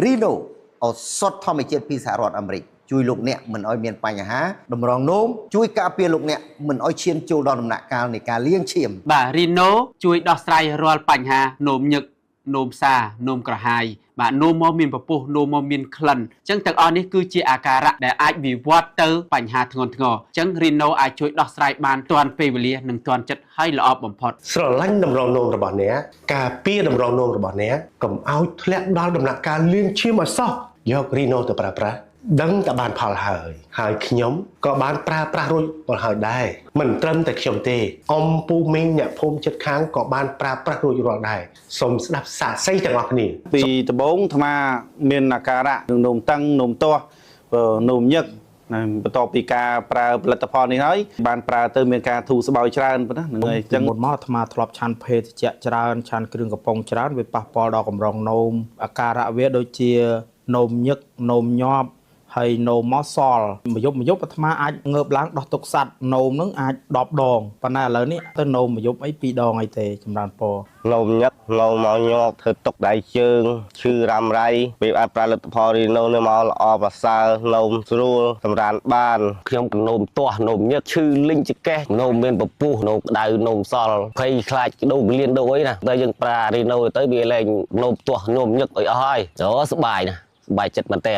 Rhino អសុតធម្មជាតិពីសហរដ្ឋអាមេរិកជួយលោកអ្នកមិនឲ្យមានបញ្ហាតម្រងនោមជួយការពារលោកអ្នកមិនឲ្យឈាមចូលដល់ដំណាក់កាលនៃការលាងឈាមបាទ Rhino ជួយដោះស្រាយរាល់បញ្ហានោមញឹកនោមសានោមក្រហាយបាទនោមមកមានពពុះនោមមកមានក្លិនអញ្ចឹងទាំងអស់នេះគឺជាអាការៈដែលអាចវិវត្តទៅបញ្ហាធ្ងន់ធ្ងរអញ្ចឹង Rhino អាចជួយដោះស្រាយបានទាន់ពេលវេលានិងទាន់ចិត្តហើយល្អបំផុតស្រឡាញ់តម្រងនោមរបស់អ្នកការពារតម្រងនោមរបស់អ្នកកុំឲ្យធ្លាក់ដល់ដំណាក់កាលលាងឈាមឲ្យសោះយក Rhino ទៅប្រើប្រាស់ដឹងតែបានផលហើយខ្ញុំក៏បានប្រើប្រាស់រួចមកហើយដែរមិនត្រឹមតែខ្ញុំទេអ៊ំពូមីងអ្នកភូមិជិតខាងក៏បានប្រើប្រាស់រួចរាល់ដែរសូមស្ដាប់សាកសីទាំងអស់គ្នាពីដំបូងអាត្មាមានអាការៈនឹងនោមតឹងនោមទាស់នោមញឹកបន្ទាប់ពីការប្រើផលិតផលនេះហើយបានប្រើទៅមានការធូរស្បើយច្រើនប៉ុណ្ណាហ្នឹងហើយអញ្ចឹងមុនមកអាត្មាធ្លាប់ឆាន់ភេទជ្ជៈច្រើនឆាន់គ្រឿងកំប៉ុងច្រើនវាប៉ះពាល់ដល់កម្រងនោមអាការៈវាដូចជានោមញឹកនោមញាប់ហើយនោមមកសល់មួយយប់អាត្មាអាចងើបឡើងដោះទុកសัตว์នោមនឹងអាច10ដងប៉ុន្តែឥឡូវនេះទៅនោមមួយយប់អី2ដងអីទេចម្រើនពណ៌នោមញឹកនោមមកញាប់ធ្វើទុកដៃជើងឈឺរ៉ាំរ៉ៃពេលអាចប្រើលទ្ធផល Rhino នេះមកល្អប្រសើរនោមស្រួលសម្រានបានខ្ញុំនោមទាស់នោមញឹកឈឺលិញចកេះនោមមានពពុះនោមក្តៅនោមសល់ភ័យខ្លាចក្តៅលៀនដូអីណាតែយើងប្រើ Rhino ទៅវាលែងនោមទាស់នោមញឹកអីអស់ហើយអូសប្បាយណាសប្បាយចិត្តមែនតើ